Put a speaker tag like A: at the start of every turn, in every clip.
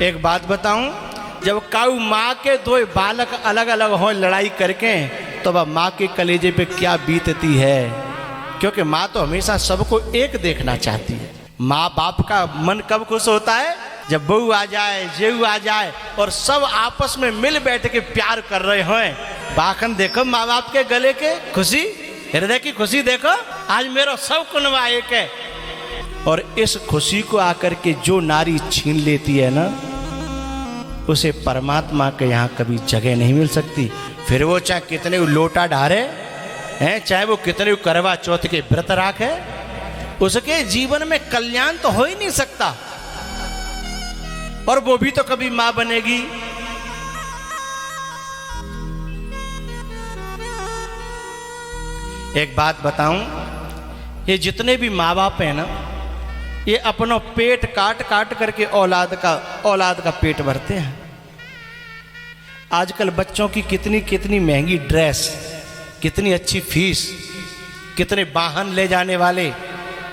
A: एक बात बताऊं, जब काऊ माँ के दो बालक अलग अलग हों लड़ाई करके, तो वह माँ के कलेजे पे क्या बीतती है। क्योंकि माँ तो हमेशा सबको एक देखना चाहती है। माँ बाप का मन कब खुश होता है, जब बहू आ जाए, जेऊ आ जाए और सब आपस में मिल बैठ के प्यार कर रहे हों। बाखन देखो माँ बाप के गले के खुशी, हृदय की खुशी देखो, आज मेरा सब कुनवा एक है। और इस खुशी को आकर के जो नारी छीन लेती है ना, उसे परमात्मा के यहाँ कभी जगह नहीं मिल सकती। फिर वो चाहे कितने लोटा ढारे हैं, चाहे वो कितने करवा चौथ के व्रत राखे, उसके जीवन में कल्याण तो हो ही नहीं सकता। और वो भी तो कभी मां बनेगी। एक बात बताऊं, ये जितने भी माँ बाप हैं ना, ये अपना पेट काट काट करके औलाद का पेट भरते हैं। आजकल बच्चों की कितनी कितनी महंगी ड्रेस, कितनी अच्छी फीस, कितने वाहन ले जाने वाले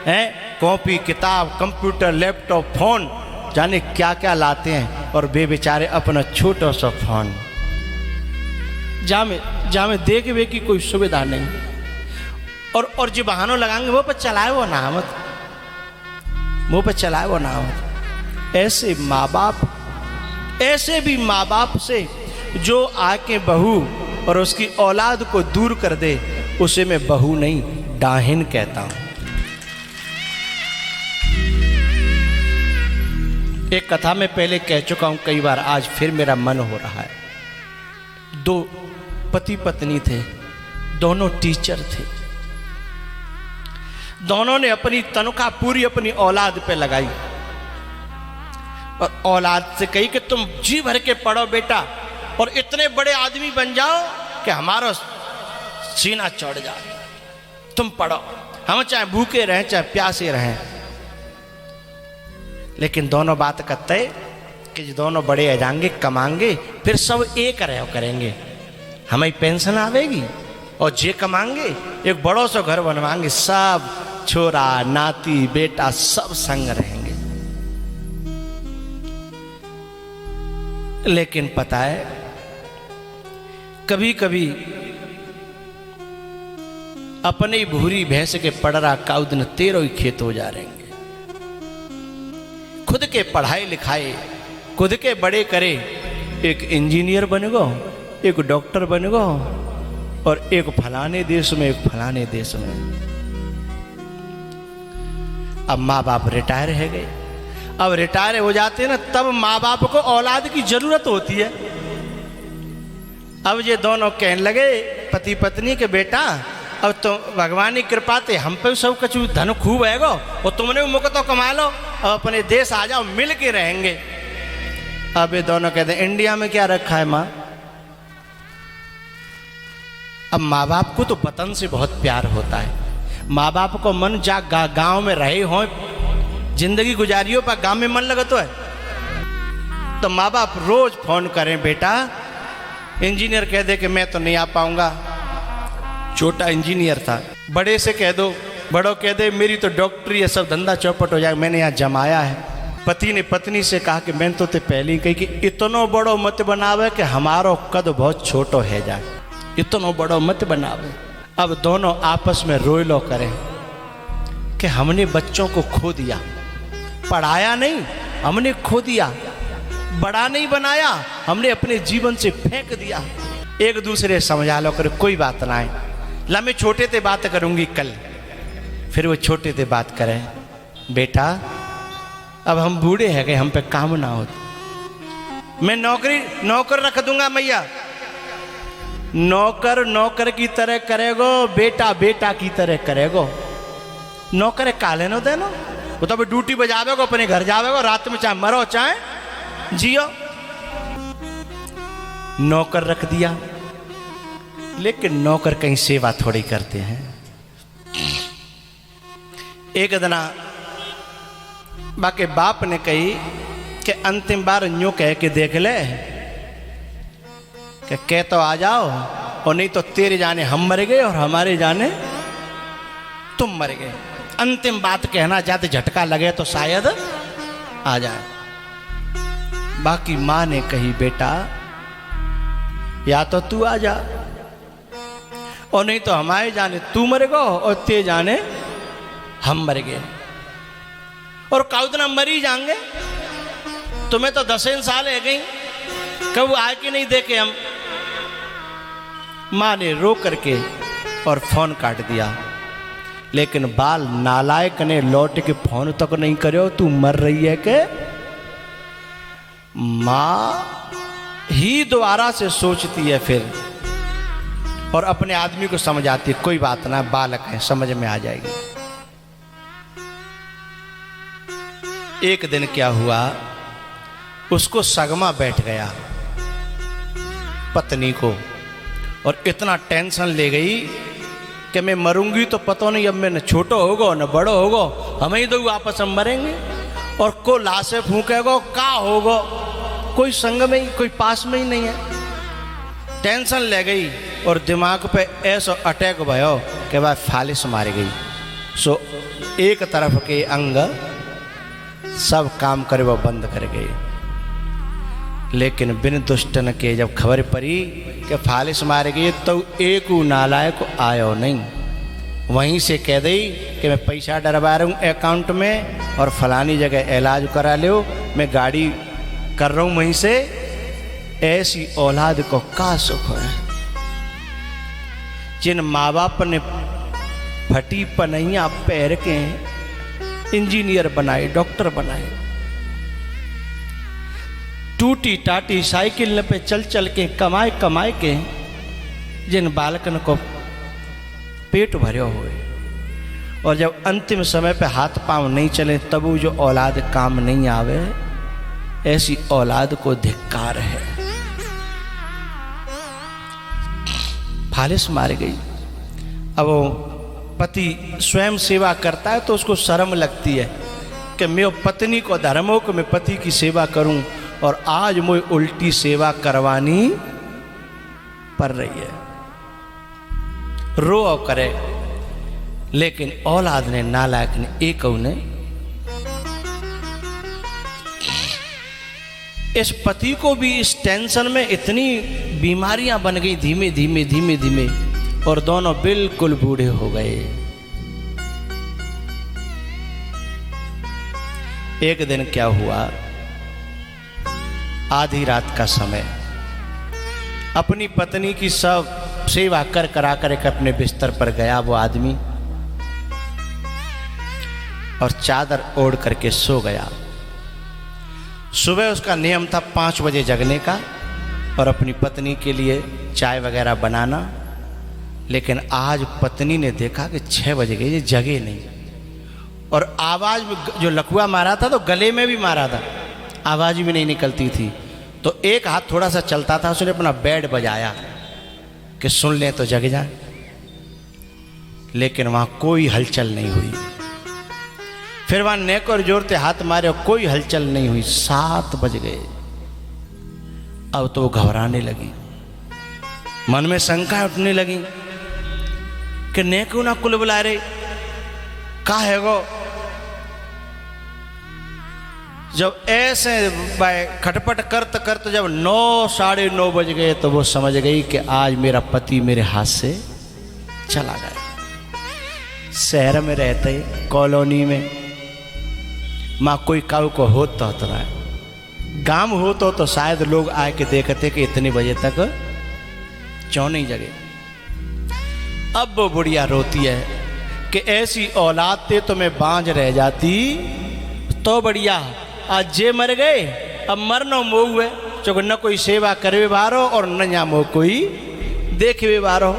A: हैं, कॉपी किताब कंप्यूटर लैपटॉप फोन, जाने क्या क्या लाते हैं। और वे बेचारे अपना छोटा सा फोन जामे देख वे की कोई सुविधा नहीं। और जो बहानों लगाएंगे वो पर चलाए वो नामत, मुंह पर चलाए वो नामत। ऐसे माँ बाप, ऐसे भी माँ बाप से जो आके बहू और उसकी औलाद को दूर कर दे, उसे मैं बहू नहीं डाहिन कहता हूं। एक कथा में पहले कह चुका हूं कई बार, आज फिर मेरा मन हो रहा है। दो पति पत्नी थे, दोनों टीचर थे। दोनों ने अपनी तनख्वाह पूरी अपनी औलाद पे लगाई और औलाद से कही कि तुम जी भर के पढ़ो बेटा और इतने बड़े आदमी बन जाओ कि हमारा सीना चढ़ जाए। तुम पढ़ो, हम चाहे भूखे रहें चाहे प्यासे रहें। लेकिन दोनों बात करते कि दोनों बड़े आ जाएंगे, कमाएंगे, फिर सब एक रहो करेंगे, हमें पेंशन आवेगी और जे कमाएंगे एक बड़ो सा घर बनवाएंगे, सब छोरा नाती बेटा सब संग रहेंगे। लेकिन पता है कभी कभी अपने भूरी भैंस के पड़रा काउदन तेरो ही खेत हो जा रहेंगे। खुद के पढ़ाई लिखाई खुद के बड़े करे, एक इंजीनियर बनेगो, एक डॉक्टर बनेगो और एक फलाने देश में एक फलाने देश में। अब माँ बाप रिटायर है गए। अब रिटायर हो जाते हैं ना, तब माँ बाप को औलाद की जरूरत होती है। अब ये दोनों कहने लगे पति पत्नी के, बेटा अब तो भगवान की कृपा थे हम पे सब कुछ धन खूब है गो, और तुमने भी मुझको तो कमा लो, अब अपने देश आ जाओ, मिल के रहेंगे। अब ये दोनों कहते हैं इंडिया में क्या रखा है माँ। अब माँ बाप को तो वतन से बहुत प्यार होता है। माँ बाप को मन जा गांव में रहे हो, जिंदगी गुजारियो पर गांव में मन लगा तो है। तो माँ बाप रोज फोन करें, बेटा इंजीनियर कह दे कि मैं तो नहीं आ पाऊंगा, छोटा इंजीनियर था। बड़े से कह दो, बड़ों कह दे मेरी तो डॉक्टरी है, सब धंधा चौपट हो जाए, मैंने यहाँ जमाया है। पति ने पत्नी से कहा कि मैंने तो ते पहले ही कही कि इतनो बड़ो मत बनावे कि हमारो कद बहुत छोटो है जाए, इतनो बड़ो मत बनावे। अब दोनों आपस में रोई लो करें कि हमने बच्चों को खो दिया, पढ़ाया नहीं हमने खो दिया, बड़ा नहीं बनाया हमने अपने जीवन से फेंक दिया। एक दूसरे समझा लो करे, कोई बात ना है ला, मैं छोटे से बात करूंगी कल। फिर वो छोटे से बात करें, बेटा अब हम बूढ़े हैं गए, हम पे काम ना हो, मैं नौकर रख दूंगा मैया। नौकर नौकर की तरह करेगो, बेटा बेटा की तरह करेगो। नौकर काले नो देनो, वो तो ड्यूटी बजावेगो, अपने घर जावेगो, रात में चाहे मरो चाहे जियो। नौकर रख दिया, लेकिन नौकर कहीं सेवा थोड़ी करते हैं। एक दिना बाके बाप ने कही कि अंतिम बार यूं कह के देख ले कि कह तो आ जाओ, और नहीं तो तेरे जाने हम मर गए और हमारे जाने तुम मर गए। अंतिम बात कहना चाहते, झटका लगे तो शायद आ जाए। बाकी माँ ने कही बेटा या तो तू आ जा और नहीं तो हमारे जाने तू मरेगा और ते जाने हम मर गए और काउतना मरी जाएंगे। तुम्हें तो 10 साल है गई कब आए कि नहीं देखे हम। माँ ने रो करके और फोन काट दिया, लेकिन बाल नालायक ने लौट के फोन तक नहीं करो तू मर रही है के। माँ ही दोबारा से सोचती है फिर और अपने आदमी को समझाती है कोई बात ना बालक है समझ में आ जाएगी। एक दिन क्या हुआ, उसको सगमा बैठ गया पत्नी को और इतना टेंशन ले गई कि मैं मरूंगी तो पता नहीं अब मैं न छोटा होगा न बड़ो होगा, हम ही दो आपस में मरेंगे और को लाशें फूकेगा का होगा, कोई संग में ही कोई पास में ही नहीं है। टेंशन ले गई और दिमाग पे ऐसा अटैक भयो कि वह फालिश मारी गई। सो एक तरफ के अंग सब काम करे वो बंद कर गए। लेकिन बिन दुष्टन के जब खबर पड़ी कि फालिश मारे गई तो एक नालायक आयो नहीं, वहीं से कह दी कि मैं पैसा डरवा रहा हूँ अकाउंट में और फलानी जगह इलाज करा लो, मैं गाड़ी कर रहा हूँ वहीं से। ऐसी औलाद को का सुख है। जिन माँ बाप ने फटी पनैया पैर के इंजीनियर बनाए, डॉक्टर बनाए, टूटी टाटी साइकिल पे चल चल के कमाए कमाए के जिन बालकन को पेट भरे हुए और जब अंतिम समय पे हाथ पांव नहीं चले तब वो जो औलाद काम नहीं आवे, ऐसी औलाद को धिक्कार है। फालिश मार गई। अब वो पति स्वयं सेवा करता है तो उसको शर्म लगती है कि मैं पत्नी को धर्म हो कि मैं पति की सेवा करूं और आज मुझे उल्टी सेवा करवानी पड़ रही है। रो और करे, लेकिन औलाद ने नालायक ने एक ने इस पति को भी इस टेंशन में इतनी बीमारियां बन गई धीमे धीमे धीमे धीमे और दोनों बिल्कुल बूढ़े हो गए। एक दिन क्या हुआ, आधी रात का समय, अपनी पत्नी की सब सेवा कर करा कर अपने बिस्तर पर गया वो आदमी और चादर ओढ़ करके सो गया। सुबह उसका नियम था 5 बजे जगने का और अपनी पत्नी के लिए चाय वगैरह बनाना, लेकिन आज पत्नी ने देखा कि 6 बज गए, ये जगे नहीं और आवाज़ जो लकुआ मारा था तो गले में भी मारा था, आवाज़ भी नहीं निकलती थी। तो एक हाथ थोड़ा सा चलता था, उसने अपना बेड बजाया कि सुन लें तो जग जाए, लेकिन वहाँ कोई हलचल नहीं हुई। फिर वहाँ नेक और जोर से हाथ मारे और कोई हलचल नहीं हुई। 7 बज गए। अब तो वो घबराने लगी, मन में शंका उठने लगी कि नेकू ना कुल बुला रहे का है गो। जब ऐसे खटपट करत करत जब 9 साढ़े 9 बज गए तो वो समझ गई कि आज मेरा पति मेरे हाथ से चला गया। शहर में रहते कॉलोनी में माँ कोई काऊ को होता है, गांव हो तो शायद लोग आए के देखते कि इतने बजे तक क्यों नहीं जगे। अब वो बुढ़िया रोती है कि ऐसी औलाद थे तो मैं बांझ रह जाती तो बढ़िया, आज जे मर गए अब मरनो मोह है, चूँकि न कोई सेवा करे बारो और न यहाँ मोह कोई देखे बारो,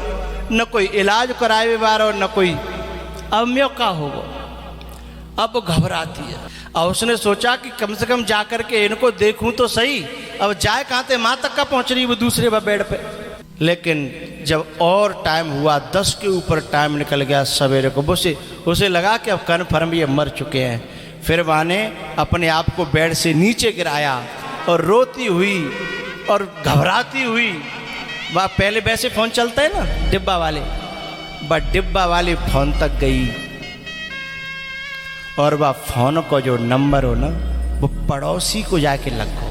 A: न कोई इलाज कराए बारो, न कोई। अब म्यो का होगा। अब घबराती है और उसने सोचा कि कम से कम जा कर के इनको देखूं तो सही। अब जाए कहाँ थे, माँ तक का पहुँच रही वो दूसरे बेड पे। लेकिन जब और टाइम हुआ, 10 के ऊपर टाइम निकल गया सवेरे को, उसे लगा कि अब कन्फर्म ये मर चुके हैं। फिर वहाँ ने अपने आप को बेड से नीचे गिराया और रोती हुई और घबराती हुई वह पहले वैसे फ़ोन चलता है ना डिब्बा वाले, बट डिब्बा वाले फ़ोन तक गई और वह फ़ोन को जो नंबर हो ना वो पड़ोसी को जाके लगो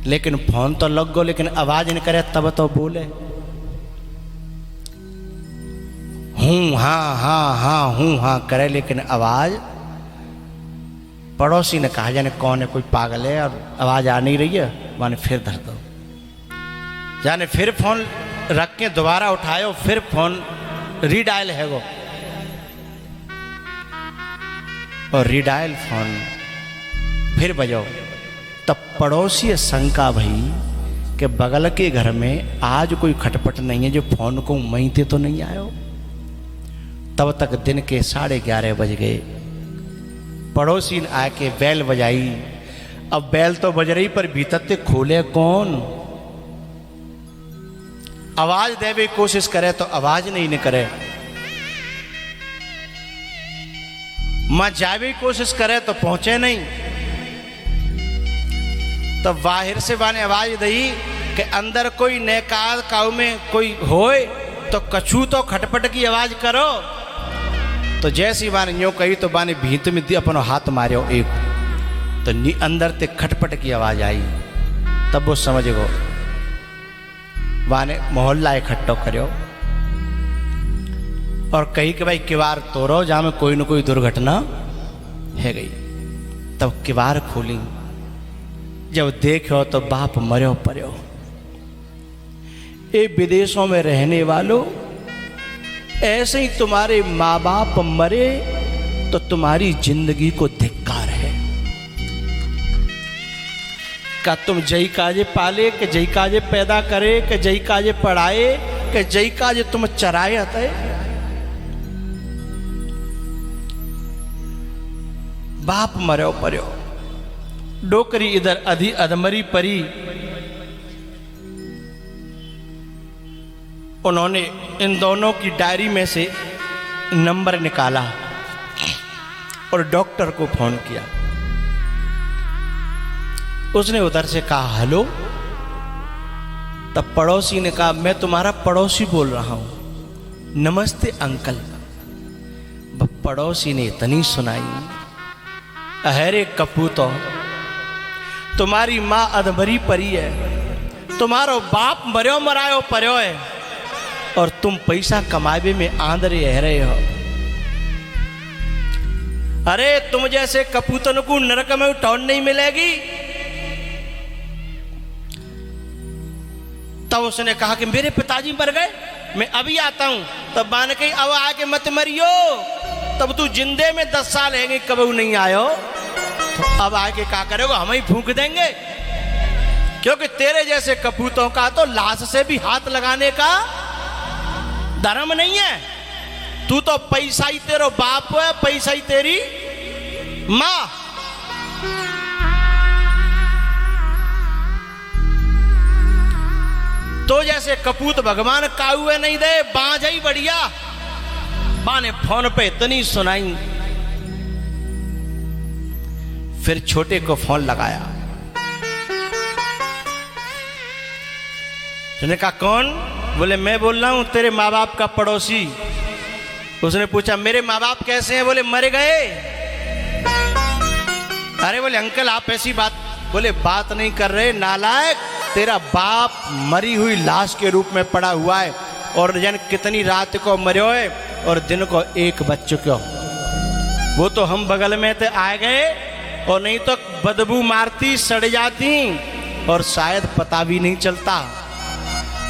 A: लेकिन फोन तो लग गो, लेकिन आवाज नहीं करे तब तो बोले हूँ हाँ हाँ हाँ हूँ हाँ करे, लेकिन आवाज। पड़ोसी ने कहा जाने कौन है, कोई पागल है और आवाज आ नहीं रही है। माने फिर धर दो, जाने फिर फोन रख के दोबारा उठायो, फिर फोन रीडायल है वो, और रीडायल फोन फिर बजाओ। तब पड़ोसी शंका भई कि बगल के घर में आज कोई खटपट नहीं है जो फोन को महीते तो नहीं आयो। तब तक दिन के 11:30 बज गए। पड़ोसी ने आके बैल बजाई। अब बैल तो बज रही पर भीतर से खोले कौन। आवाज देवे कोशिश करे तो आवाज नहीं करे, मां जावे कोशिश करे तो पहुंचे नहीं। तो बाहर से बाने आवाज दई कि अंदर कोई नेकाद काऊ में कोई होए तो कछू तो खटपट की आवाज करो। तो जैसी बाने यूं कही तो बाने भीत में अपनो हाथ मारो एक, तो अंदर ते खटपट की आवाज आई। तब वो समझ गो, बाने मोहल्ला इकट्ठो करो और कही कि भाई किवार तोड़ो, जहां में कोई न कोई दुर्घटना है गई। तब किवार खोली, जब देखो तो बाप मरो पर्यो। ये विदेशों में रहने वालों, ऐसे ही तुम्हारे माँ बाप मरे तो तुम्हारी जिंदगी को धिक्कार है। का तुम जय काजे पाले, के जय काजे पैदा करे, के जय काजे पढ़ाए, के जय काजे तुम चराए आते। बाप मरो पर्यो, डोकरी इधर अधी अधमरी परी। उन्होंने इन दोनों की डायरी में से नंबर निकाला और डॉक्टर को फोन किया। उसने उधर से कहा हेलो। तब पड़ोसी ने कहा मैं तुम्हारा पड़ोसी बोल रहा हूं, नमस्ते अंकल। पड़ोसी ने इतनी सुनाई, अहरे कपूतो, तुम्हारी माँ अधमरी परी है, तुम्हारो बाप मर्यो मरायो पर्यो है और तुम पैसा कमावे में आंधरे रह रहे हो। अरे तुम जैसे कपूतन को नरक में टौन नहीं मिलेगी। तब उसने कहा कि मेरे पिताजी मर गए, मैं अभी आता हूं। तब मान के अब आके मत मरियो, तब तू जिंदे में 10 साल है कबू नहीं आयो। तो अब आके क्या करोगे, हम ही फूंक देंगे, क्योंकि तेरे जैसे कपूतों का तो लाश से भी हाथ लगाने का धर्म नहीं है। तू तो पैसा ही तेरा बाप है, पैसा ही तेरी मां। तो जैसे कपूत भगवान काहुए नहीं दे, बांझ ही बढ़िया। मां ने फोन पे इतनी सुनाई, फिर छोटे को फोन लगाया। उसने कहा कौन? बोले मैं बोल रहा हूं तेरे माँ बाप का पड़ोसी। उसने पूछा मेरे माँ बाप कैसे हैं? बोले मर गए। अरे बोले अंकल आप ऐसी बात, बोले बात नहीं कर रहे नालायक, तेरा बाप मरी हुई लाश के रूप में पड़ा हुआ है और जन कितनी रात को मरो है और दिन को 1 बज चुके हो। वो तो हम बगल में थे आ गए, और नहीं तो बदबू मारती सड़ जाती और शायद पता भी नहीं चलता।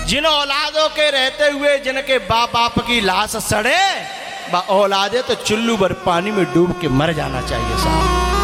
A: जिन औलादों के रहते हुए जिनके बाप बाप की लाश सड़े, औलादे तो चुल्लू भर पानी में डूब के मर जाना चाहिए साहब।